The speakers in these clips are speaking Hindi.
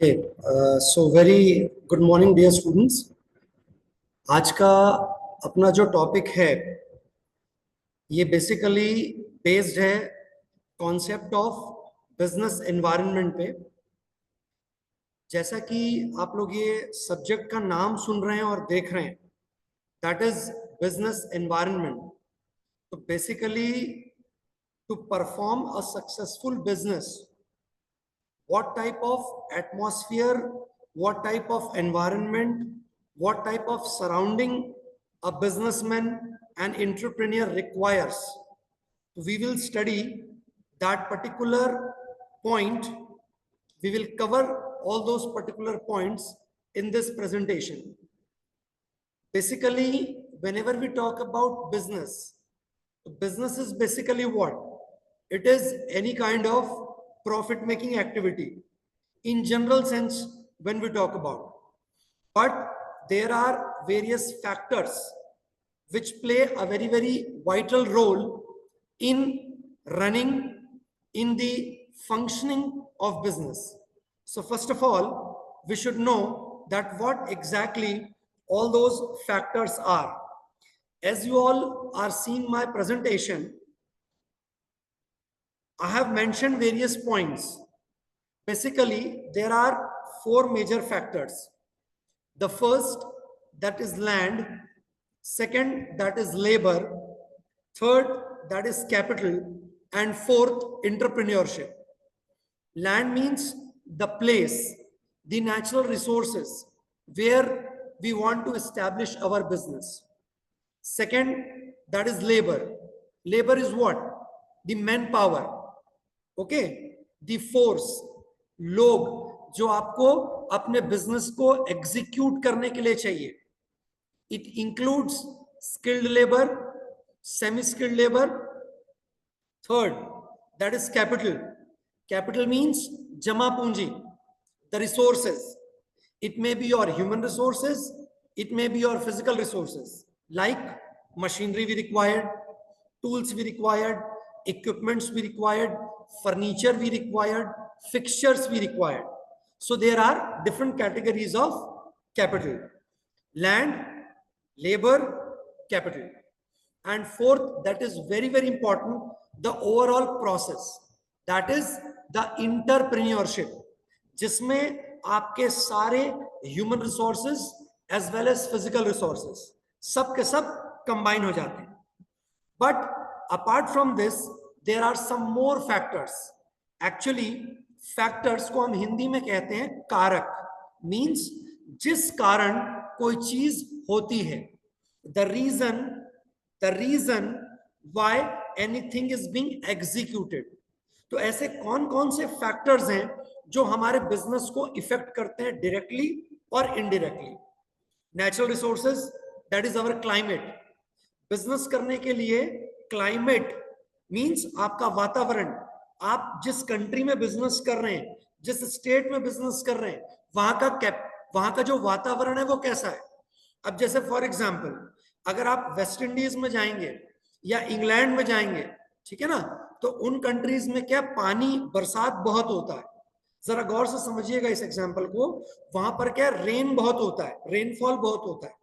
Okay, so very good morning dear students. आज का अपना जो टॉपिक है ये बेसिकली बेस्ड है कॉन्सेप्ट ऑफ बिजनेस एनवायरनमेंट पे। जैसा कि आप लोग ये सब्जेक्ट का नाम सुन रहे हैं और देख रहे हैं, दैट इज बिजनेस एनवायरनमेंट। तो basically to perform a successful business, what type of atmosphere, what type of environment, what type of surrounding a businessman and entrepreneur requires. We will study that particular point. We will cover all those particular points in this presentation. Basically, whenever we talk about business, business is basically what? It is any kind of profit making activity in general sense when we talk about. But there are various factors which play a very vital role in running, in the functioning of business. So first of all, we should know that what exactly all those factors are. As you all are seeing my presentation, I have mentioned various points. Basically, there are four major factors. The first, that is land. Second, that is labor. Third, that is capital. And fourth, entrepreneurship. Land means the place, the natural resources where we want to establish our business. Second, that is labor. Labor is what? The manpower. Okay? The force, लोग जो आपको अपने बिजनेस को एग्जीक्यूट करने के लिए चाहिए. It includes skilled labor, semi-skilled labor. Third, that is capital. Capital means jama punji, the resources. It may be your human resources, it may be your physical resources, like machinery we required, tools we required, equipments we required, furniture we required, fixtures we required. So there are different categories of capital: land, labor, capital. And fourth, that is very important, the overall process, that is the entrepreneurship, जिसमें आपके सारे human resources as well as physical resources सब के सब कंबाइन हो जाते हैं. But apart from this there are some more factors. Actually factors को हम हिंदी में कहते हैं कारक. मीन्स जिस कारण कोई चीज होती है, the reason why anything is being executed. तो ऐसे कौन कौन से फैक्टर्स हैं जो हमारे बिजनेस को इफेक्ट करते हैं डायरेक्टली और indirectly. Natural resources, that is our climate. Business करने के लिए क्लाइमेट मींस आपका वातावरण. आप जिस कंट्री में बिजनेस कर रहे हैं, जिस स्टेट में बिजनेस कर रहे हैं, वहां का जो वातावरण है वो कैसा है. अब जैसे फॉर एग्जांपल, अगर आप वेस्ट इंडीज में जाएंगे या इंग्लैंड में जाएंगे, ठीक है ना, तो उन कंट्रीज में क्या पानी, बरसात बहुत होता है. जरा गौर से समझिएगा इस एग्जांपल को. वहां पर क्या रेन बहुत होता है, रेनफॉल बहुत होता है.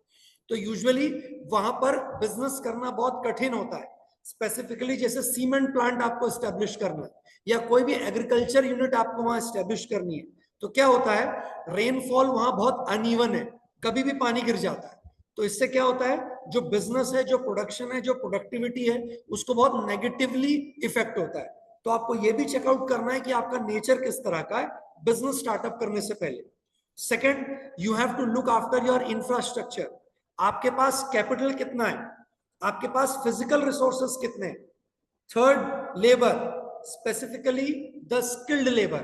तो यूजुअली वहां पर बिजनेस करना बहुत कठिन होता है. स्पेसिफिकली जैसे सीमेंट प्लांट आपको एस्टेब्लिश करना है या कोई भी एग्रीकल्चर यूनिट आपको वहां एस्टेब्लिश करनी है, तो क्या होता है, रेनफॉल वहां बहुत अनइवन है, कभी भी पानी गिर जाता है. तो इससे क्या होता है, जो बिजनेस है, जो प्रोडक्शन है, जो प्रोडक्टिविटी है, उसको बहुत नेगेटिवली इफेक्ट होता है. तो आपको यह भी चेकआउट करना है कि आपका नेचर किस तरह का है बिजनेस स्टार्टअप करने से पहले. Second, you have to look after your infrastructure. आपके पास कैपिटल कितना है, आपके पास फिजिकल रिसोर्सेस कितने हैं. Third, labour, specifically the skilled labour.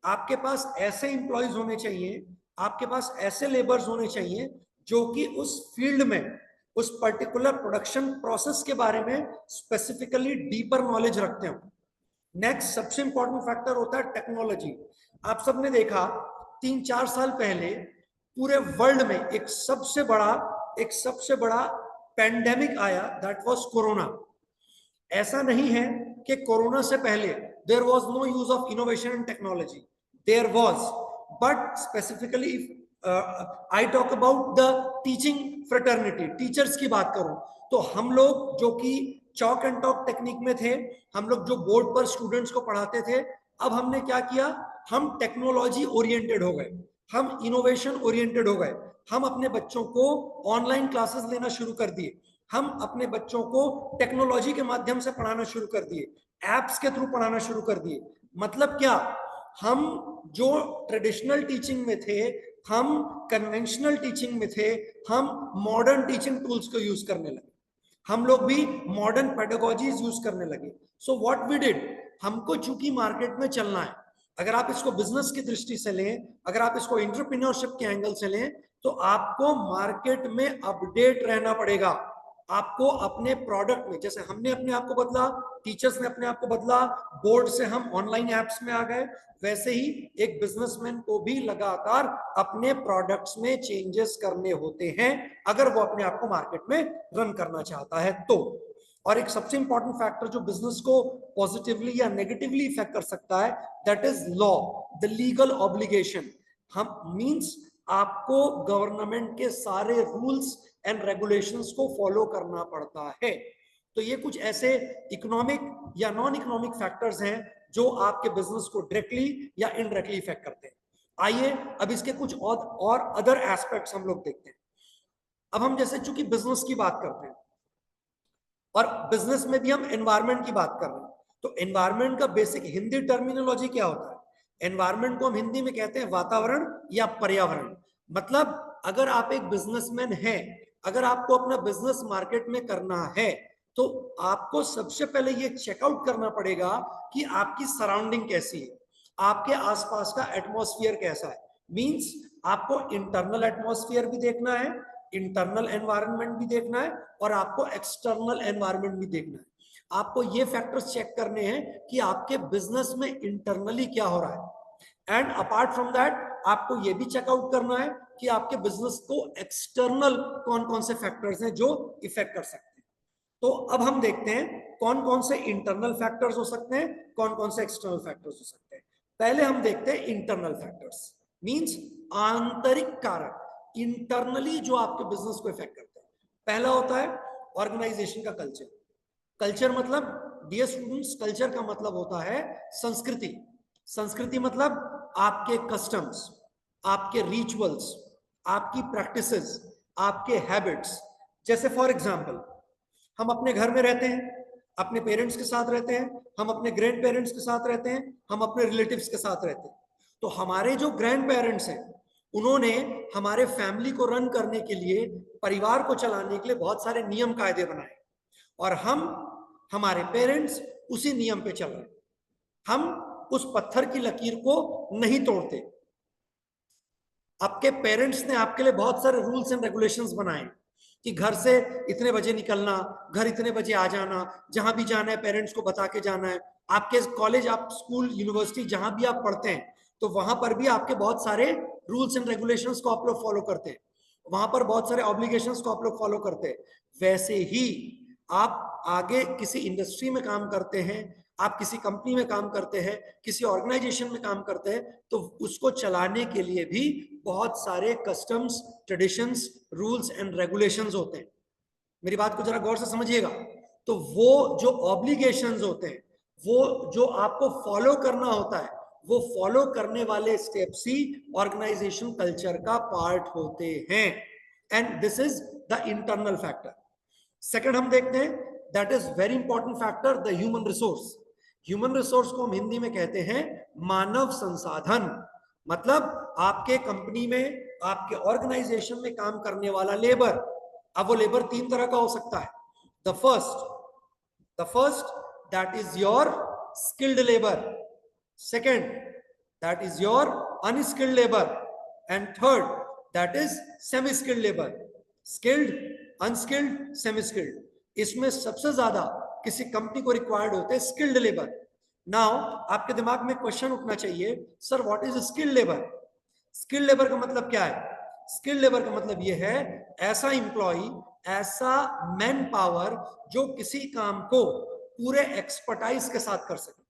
आपके पास ऐसे इंप्लॉयज होने चाहिए, आपके पास ऐसे लेबर्स होने चाहिए जो कि उस फील्ड में, उस पर्टिकुलर प्रोडक्शन प्रोसेस के बारे में स्पेसिफिकली डीपर नॉलेज रखते हो. नेक्स्ट सबसे इंपॉर्टेंट फैक्टर होता है टेक्नोलॉजी. आप सबने देखा 3-4 साल पहले पूरे वर्ल्ड में एक सबसे बड़ा पैंडेमिक आया, दैट वाज कोरोना. ऐसा नहीं है कि कोरोना से पहले there was no use of innovation and technology. There was, but specifically if I talk about the teaching fraternity, teachers की बात करूं तो हम लोग जो कि चॉक एंड टॉक टेक्निक में थे, हम लोग जो बोर्ड पर स्टूडेंट्स को पढ़ाते थे, अब हमने क्या किया, हम टेक्नोलॉजी ओरिएंटेड हो गए, हम इनोवेशन ओरिएंटेड हो गए, हम अपने बच्चों को ऑनलाइन क्लासेस लेना शुरू कर दिए, हम अपने बच्चों को टेक्नोलॉजी के माध्यम से पढ़ाना शुरू कर दिए, एप्स के थ्रू पढ़ाना शुरू कर दिए। मतलब क्या, हम जो ट्रेडिशनल टीचिंग में थे, हम कन्वेंशनल टीचिंग में थे, हम मॉडर्न टीचिंग टूल्स को यूज करने लगे, हम लोग भी मॉडर्न पेडागोजीज यूज करने लगे। सो व्हाट वी डिड, हमको चूंकि मार्केट में चलना है, अगर आप इसको बिजनेस की दृष्टि से लें, अगर आप इसको एंटरप्रेन्योरशिप के एंगल से लें, तो आपको मार्केट में अपडेट रहना पड़ेगा। आपको अपने प्रोडक्ट में, जैसे हमने अपने आप को बदला, टीचर्स ने अपने आप को बदला, बोर्ड से हम ऑनलाइन एप्स में आ गए, वैसे ही एक बिजनेसमैन को भी लगातार अपने प्रोडक्ट्स में चेंजेस करने होते हैं अगर वो अपने आप को मार्केट में रन करना चाहता है तो। और एक सबसे इंपॉर्टेंट फैक्टर जो बिजनेस को पॉजिटिवली या नेगेटिवली इफेक्ट कर सकता है, that is law, the legal obligation. हम मींस आपको गवर्नमेंट के सारे रूल्स एंड रेगुलेशंस को फॉलो करना पड़ता है। तो ये कुछ ऐसे इकोनॉमिक या नॉन इकोनॉमिक फैक्टर्स हैं जो आपके बिजनेस को डायरेक्टली या इनडायरेक्टली इफेक्ट करते हैं। आइए अब इसके कुछ और अदर एस्पेक्ट्स हम लोग देखते हैं। अब हम जैसे चूंकि बिजनेस की बात करते हैं और बिजनेस में भी हम एनवायरनमेंट की बात कर रहे हैं, तो एनवायरनमेंट का बेसिक हिंदी टर्मिनोलॉजी क्या होता है? एनवायरनमेंट को हम हिंदी में कहते हैं वातावरण या पर्यावरण। मतलब अगर आप एक बिजनेसमैन हैं, अगर आपको अपना बिजनेस मार्केट में करना है, तो आपको सबसे पहले ये चेकआउट करना पड़ेगा कि आपकी सराउंडिंग कैसी है, आपके आसपास का एटमॉस्फेयर कैसा है। मींस आपको इंटरनल एटमॉस्फेयर भी देखना है, इंटरनल एनवायरनमेंट भी देखना है, और आपको एक्सटर्नल एनवायरनमेंट भी देखना है। आपको ये फैक्टर्स चेक करने हैं कि आपके बिजनेस में इंटरनली क्या हो रहा है, एंड अपार्ट फ्रॉम दैट आपको ये भी चेकआउट करना है कि आपके बिजनेस को एक्सटर्नल कौन कौन से फैक्टर्स हैं जो इफेक्ट कर सकते हैं। तो अब हम देखते हैं कौन कौन से इंटरनल फैक्टर्स हो सकते हैं, कौन कौन से एक्सटर्नल फैक्टर्स हो सकते हैं। पहले हम देखते हैं इंटरनल फैक्टर्स, मींस आंतरिक कारक, इंटरनली जो आपके बिजनेस को इफेक्ट करते हैं। पहला होता है ऑर्गेनाइजेशन का कल्चर। कल्चर मतलब डियर स्टूडेंट्स, कल्चर का मतलब होता है संस्कृति। संस्कृति मतलब आपके कस्टम्स, आपके रिचुअल्स, आपकी प्रैक्टिसेस, आपके हैबिट्स। जैसे फॉर एग्जांपल, हम अपने घर में रहते हैं, अपने पेरेंट्स के साथ रहते हैं, हम अपने ग्रैंड पेरेंट्स के साथ रहते हैं, हम अपने रिलेटिव्स के साथ रहते हैं। तो हमारे जो ग्रैंड पेरेंट्स हैं, उन्होंने हमारे फैमिली को रन करने के लिए, परिवार को चलाने के लिए बहुत सारे नियम कायदे बनाए, और हम, हमारे पेरेंट्स उसी नियम पे चल रहे हैं। हम उस पत्थर की लकीर को नहीं तोड़ते। आपके पेरेंट्स ने आपके लिए बहुत सारे रूल्स एंड रेगुलेशंस बनाए कि घर से इतने बजे निकलना, घर इतने बजे आ जाना, जहां भी जाना है पेरेंट्स को बता के जाना है। आपके कॉलेज, आप स्कूल, यूनिवर्सिटी जहां भी आप पढ़ते हैं, तो वहां पर भी आपके बहुत सारे रूल्स एंड रेगुलेशंस को आप लोग फॉलो करते हैं, वहां पर बहुत सारे ऑब्लिगेशंस को आप लोग फॉलो करते हैं। वैसे ही आप आगे किसी इंडस्ट्री में काम करते हैं, आप किसी कंपनी में काम करते हैं, किसी ऑर्गेनाइजेशन में काम करते हैं, तो उसको चलाने के लिए भी बहुत सारे customs, traditions, rules and regulations होते हैं। मेरी बात को जरा गौर से समझिएगा। तो वो जो ऑब्लिगेशंस होते हैं, वो जो आपको फॉलो करना होता है, वो फॉलो करने वाले स्टेप्स ही ऑर्गेनाइजेशन कल्चर का पार्ट होते हैं, and this is the internal factor. Second हम देखते हैं, that is very important factor, the human resource. Human resource को हम हिंदी में कहते हैं मानव संसाधन। मतलब आपके कंपनी में, आपके ऑर्गेनाइजेशन में काम करने वाला लेबर। अब वो लेबर तीन तरह का हो सकता है। The first that is your skilled labour, second that is your unskilled labour, and third that is semi skilled labour. Skilled, unskilled, semi skilled. इसमें सबसे ज्यादा किसी कंपनी को रिक्वायर्ड होते हैं स्किल्ड लेबर। नाउ आपके दिमाग में क्वेश्चन उठना चाहिए, sir what is skilled labour? Skilled labour का मतलब क्या है? स्किल्ड लेबर का मतलब यह है ऐसा इंप्लॉई, ऐसा मैन पावर जो किसी काम को पूरे एक्सपर्टाइज के साथ कर सके,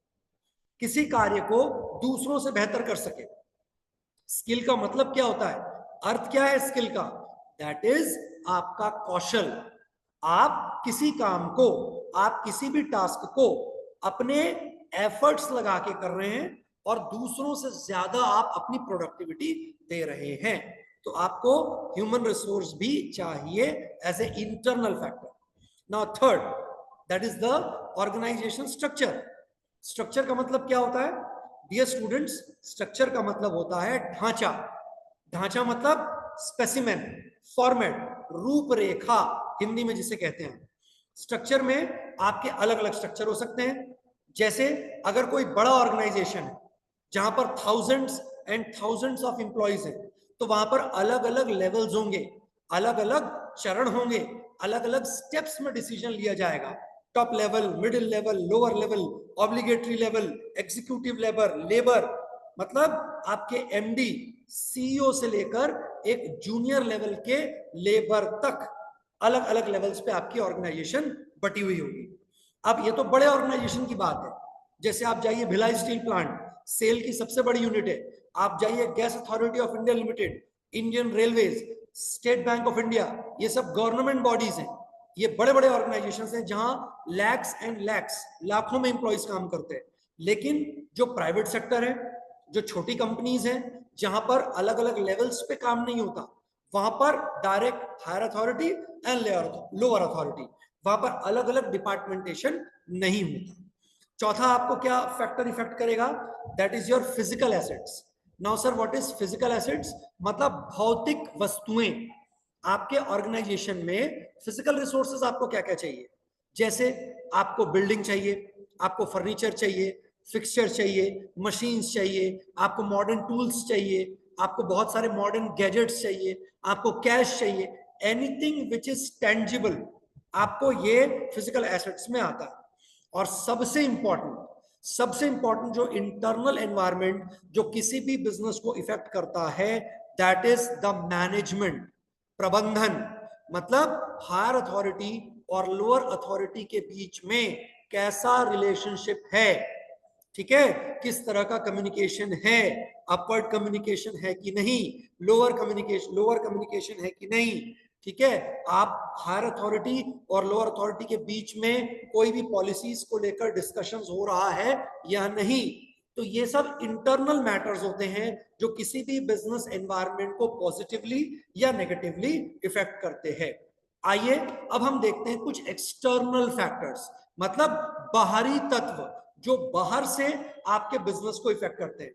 किसी कार्य को दूसरों से बेहतर कर सके। स्किल का मतलब क्या होता है, अर्थ क्या है स्किल का, दैट इज आपका कौशल। आप किसी काम को, आप किसी भी टास्क को अपने एफर्ट्स लगा के कर रहे हैं और दूसरों से ज्यादा आप अपनी प्रोडक्टिविटी दे रहे हैं, तो आपको ह्यूमन रिसोर्स भी चाहिए as a internal factor. Now third, that is the organisation structure. Structure का मतलब क्या होता है डियर स्टूडेंट्स, स्ट्रक्चर का मतलब होता है ढांचा। ढांचा मतलब स्पेसिमेन, फॉर्मेट, रूपरेखा हिंदी में जिसे कहते हैं। स्ट्रक्चर में आपके अलग अलग स्ट्रक्चर हो सकते हैं। जैसे अगर कोई बड़ा ऑर्गेनाइजेशन है जहां पर thousands and thousands of employees हैं, तो वहां पर अलग अलग लेवल्स होंगे, अलग अलग चरण होंगे, अलग अलग स्टेप्स में डिसीजन लिया जाएगा। Top level, middle level, lower level, obligatory level, executive level, labour, मतलब आपके एमडी, सीईओ से लेकर एक जूनियर लेवल के लेबर तक अलग अलग लेवल्स पे आपकी ऑर्गेनाइजेशन बटी हुई होगी। अब ये तो बड़े ऑर्गेनाइजेशन की बात है। जैसे आप जाइए भिलाई स्टील प्लांट, सेल की सबसे बड़ी यूनिट है। आप जाइए gas authority of India limited, Indian railways, state bank of India, ये सब गवर्नमेंट बॉडीज हैं। ये बड़े बड़े ऑर्गेनाइजेशन हैं जहां लैक्स एंड लैक्स, लाखों में एम्प्लॉइज काम करते हैं। लेकिन जो प्राइवेट सेक्टर है, जो छोटी कंपनीज हैं, जहां पर अलग अलग लेवल्स पे काम नहीं होता, वहां पर direct hire authority and lower authority, वहां पर अलग अलग डिपार्टमेंटेशन नहीं होता। चौथा आपको क्या फैक्टर इफेक्ट करेगा, that is your physical assets. Now sir what is physical assets, मतलब भौतिक वस्तुएं। आपके ऑर्गेनाइजेशन में फिजिकल रिसोर्सेज आपको क्या क्या चाहिए, जैसे आपको बिल्डिंग चाहिए, आपको फर्नीचर चाहिए, फिक्सचर चाहिए, मशीन्स चाहिए, आपको मॉडर्न टूल्स चाहिए, आपको बहुत सारे मॉडर्न गैजेट्स चाहिए, आपको कैश चाहिए, एनीथिंग विच इज टेंजिबल, आपको ये फिजिकल एसेट्स में आता है। और सबसे इंपॉर्टेंट जो इंटरनल एनवायरनमेंट जो किसी भी बिजनेस को इफेक्ट करता है, दैट इज द मैनेजमेंट, प्रबंधन। मतलब हायर अथॉरिटी और लोअर अथॉरिटी के बीच में कैसा रिलेशनशिप है, ठीक है, किस तरह का कम्युनिकेशन है, अपवर्ड कम्युनिकेशन है कि नहीं, लोअर कम्युनिकेशन है कि नहीं, ठीक है। आप हायर अथॉरिटी और लोअर अथॉरिटी के बीच में कोई भी पॉलिसीज को लेकर डिस्कशंस हो रहा है या नहीं, तो ये सब इंटरनल मैटर्स होते हैं जो किसी भी बिजनेस एनवायरनमेंट को पॉजिटिवली या नेगेटिवली इफेक्ट करते हैं। आइए अब हम देखते हैं कुछ एक्सटर्नल फैक्टर्स, मतलब बाहरी तत्व जो बाहर से आपके बिजनेस को इफेक्ट करते हैं।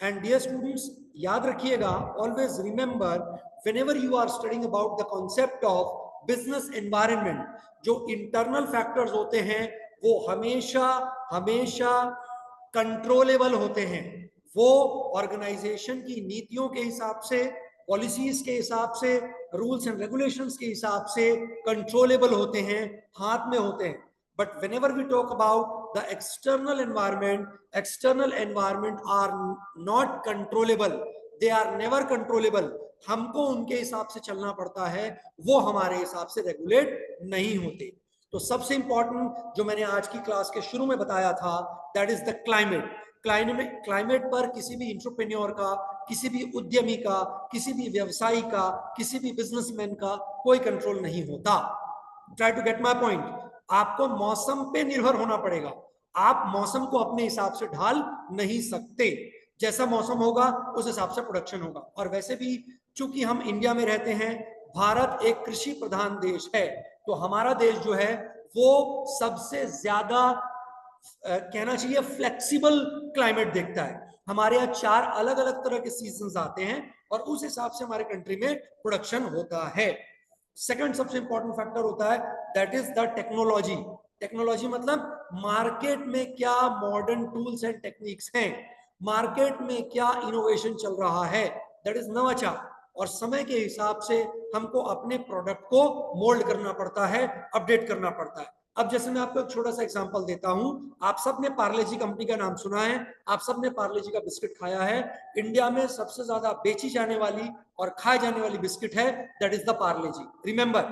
एंड डियर स्टूडेंट्स, याद रखिएगा, always remember, whenever you are studying about the concept of business environment, जो इंटरनल फैक्टर्स होते हैं वो हमेशा हमेशा कंट्रोलेबल होते हैं। वो ऑर्गेनाइजेशन की नीतियों के हिसाब से, पॉलिसीज के हिसाब से, रूल्स एंड रेगुलेशंस के हिसाब से कंट्रोलेबल होते हैं, हाथ में होते हैं। But whenever we talk about the external environment are not controllable, they are never controllable। हमको उनके हिसाब से चलना पड़ता है, वो हमारे हिसाब से रेगुलेट नहीं होते। तो सबसे इंपॉर्टेंट जो मैंने आज की क्लास के शुरू में बताया था, that is the climate. Climate पर किसी भी एंटरप्रेन्योर का, किसी भी उद्यमी का, किसी भी व्यवसायी का, किसी भी बिजनेसमैन का कोई कंट्रोल नहीं होता। Try to get my point. आपको मौसम पे निर्भर होना पड़ेगा, आप मौसम को अपने हिसाब से ढाल नहीं सकते। जैसा मौसम होगा उस हिसाब से प्रोडक्शन होगा। और वैसे भी चूंकि हम इंडिया में रहते हैं, भारत एक कृषि प्रधान देश है, तो हमारा देश जो है वो सबसे ज्यादा कहना चाहिए फ्लेक्सिबल क्लाइमेट देखता है। हमारे यहाँ 4 अलग अलग तरह के सीजन्स आते हैं और उस हिसाब से हमारे कंट्री में प्रोडक्शन होता है। सेकंड सबसे इंपॉर्टेंट फैक्टर होता है, that is the technology. Technology मतलब मार्केट में क्या मॉडर्न टूल्स एंड टेक्निक्स हैं, मार्केट में क्या इनोवेशन चल रहा है, दैट इज नवाचार। और समय के हिसाब से हमको अपने प्रोडक्ट को मोल्ड करना पड़ता है, अपडेट करना पड़ता है। अब जैसे मैं आपको एक छोटा सा एग्जांपल देता हूं, आप सबने पार्ले जी कंपनी का नाम सुना है, आप सबने पार्ले जी का बिस्किट खाया है। इंडिया में सबसे ज्यादा बेची जाने वाली और खाई जाने वाली बिस्किट है, that is the Parle G. Remember,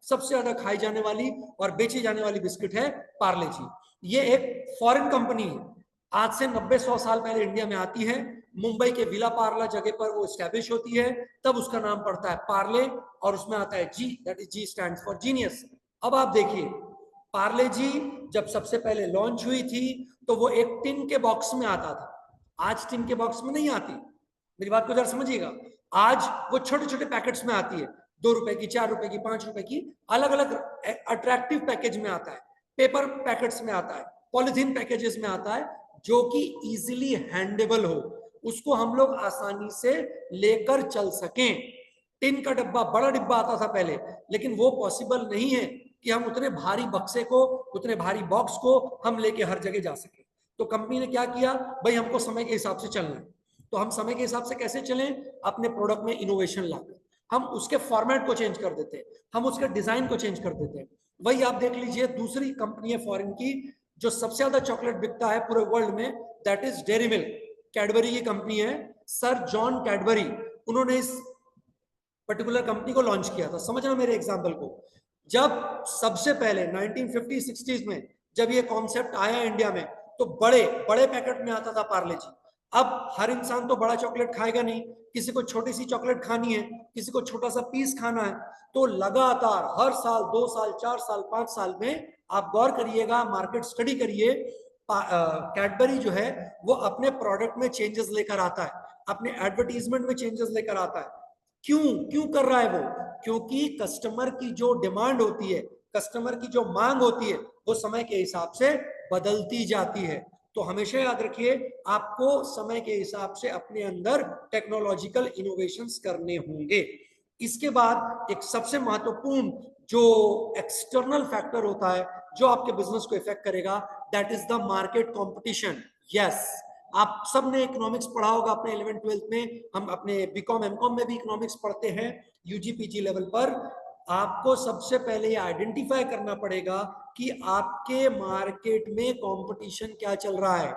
सबसे ज्यादा खाई जाने वाली और बेची जाने वाली बिस्किट है पार्ले जी। ये एक फॉरेन कंपनी है, आज से 90-100 साल पहले इंडिया में आती है, मुंबई के विला पार्ला जगह पर वो स्टैब्लिश होती है, तब उसका नाम पड़ता है पार्ले और उसमें आता है G, that is G stands for genius. अब आप देखिए पार्ले जी जब सबसे पहले लॉन्च हुई थी तो वो एक टिन के बॉक्स में आता था, आज टिन के बॉक्स में नहीं आती, मेरी बात को जरा समझिएगा। आज वो छोटे छोटे पैकेट्स में आती है, 2 रुपए की, 4 रुपए की, 5 रुपए की, अलग अलग अट्रैक्टिव पैकेज में आता है, पेपर पैकेट्स में आता है, पॉलिथीन पैकेजेस में आता है, जो कि इजीली हैंडेबल हो, उसको हम लोग आसानी से लेकर चल सकें। टिन का डब्बा, बड़ा डिब्बा आता था पहले, लेकिन वो पॉसिबल नहीं है कि हम उतने भारी बक्से को, उतने भारी बॉक्स को हम लेके हर जगह जा सके। तो कंपनी ने क्या किया, भाई हमको समय के हिसाब से चलना है, तो हम समय के हिसाब से कैसे चलें, अपने प्रोडक्ट में इनोवेशन लाकर हम उसके फॉर्मेट को चेंज कर देते हैं, हम उसके डिजाइन को चेंज कर देते हैं। वही आप देख लीजिए दूसरी कंपनी है फॉरेन की जो सबसे ज्यादा चॉकलेट बिकता है पूरे वर्ल्ड में, that is dairy milk, Cadbury की कंपनी है, सर जॉन कैडबरी, उन्होंने इस पर्टिकुलर कंपनी को लॉन्च किया था। समझना मेरे एग्जांपल को, जब सबसे पहले 1950-60s में जब ये कॉन्सेप्ट आया इंडिया में, तो बड़े बड़े पैकेट में आता था पार्ले जी। अब हर इंसान तो बड़ा चॉकलेट खाएगा नहीं, किसी को छोटी सी चॉकलेट खानी है, किसी को छोटा सा पीस खाना है, तो लगातार हर साल 2 साल 4 साल 5 साल में आप गौर करिएगा, मार्केट स्टडी करिए, कैडबरी जो है वो अपने प्रोडक्ट में चेंजेस लेकर आता है, अपने एडवर्टीजमेंट में चेंजेस लेकर आता है। क्यों क्यों कर रहा है वो, क्योंकि कस्टमर की जो डिमांड होती है, कस्टमर की जो मांग होती है, वो समय के हिसाब से बदलती जाती है। तो हमेशा याद रखिए, आपको समय के हिसाब से अपने अंदर टेक्नोलॉजिकल इनोवेशंस करने होंगे। इसके बाद एक सबसे महत्वपूर्ण जो एक्सटर्नल फैक्टर होता है जो आपके बिजनेस को इफेक्ट करेगा, that is the market competition. Yes, आप सब ने इकोनॉमिक्स पढ़ा होगा अपने 11th-12th में, हम अपने बीकॉम एमकॉम में भी इकोनॉमिक्स पढ़ते हैं यूजी पीजी लेवल पर। आपको सबसे पहले आइडेंटिफाई करना पड़ेगा कि आपके मार्केट में कंपटीशन क्या चल रहा है,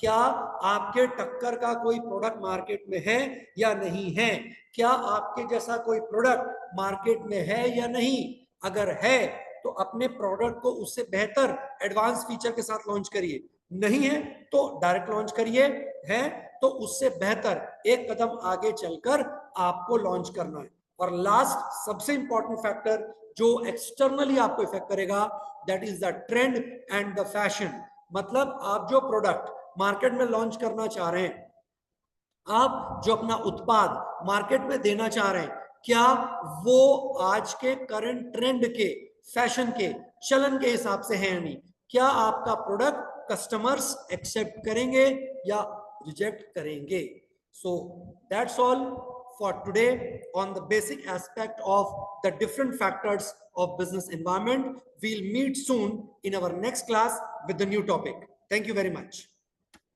क्या आपके टक्कर का कोई प्रोडक्ट मार्केट में है या नहीं है, क्या आपके जैसा कोई प्रोडक्ट मार्केट में है या नहीं। अगर है तो अपने प्रोडक्ट को उससे बेहतर एडवांस फीचर के साथ लॉन्च करिए, नहीं है तो डायरेक्ट लॉन्च करिए, है तो उससे बेहतर एक कदम आगे चलकर आपको लॉन्च करना है। और लास्ट सबसे इंपॉर्टेंट फैक्टर जो एक्सटर्नली आपको इफेक्ट करेगा, that is the trend and the fashion. मतलब आप जो प्रोडक्ट मार्केट में लॉन्च करना चाह रहे हैं, आप जो अपना उत्पाद मार्केट में देना चाह रहे हैं, क्या वो आज के करंट ट्रेंड के, फैशन के, चलन के हिसाब से है या नहीं, क्या आपका प्रोडक्ट कस्टमर्स एक्सेप्ट करेंगे या रिजेक्ट करेंगे। So that's all for today on the basic aspect of the different factors of business environment. We'll meet soon in our next class with the new topic. Thank you very much.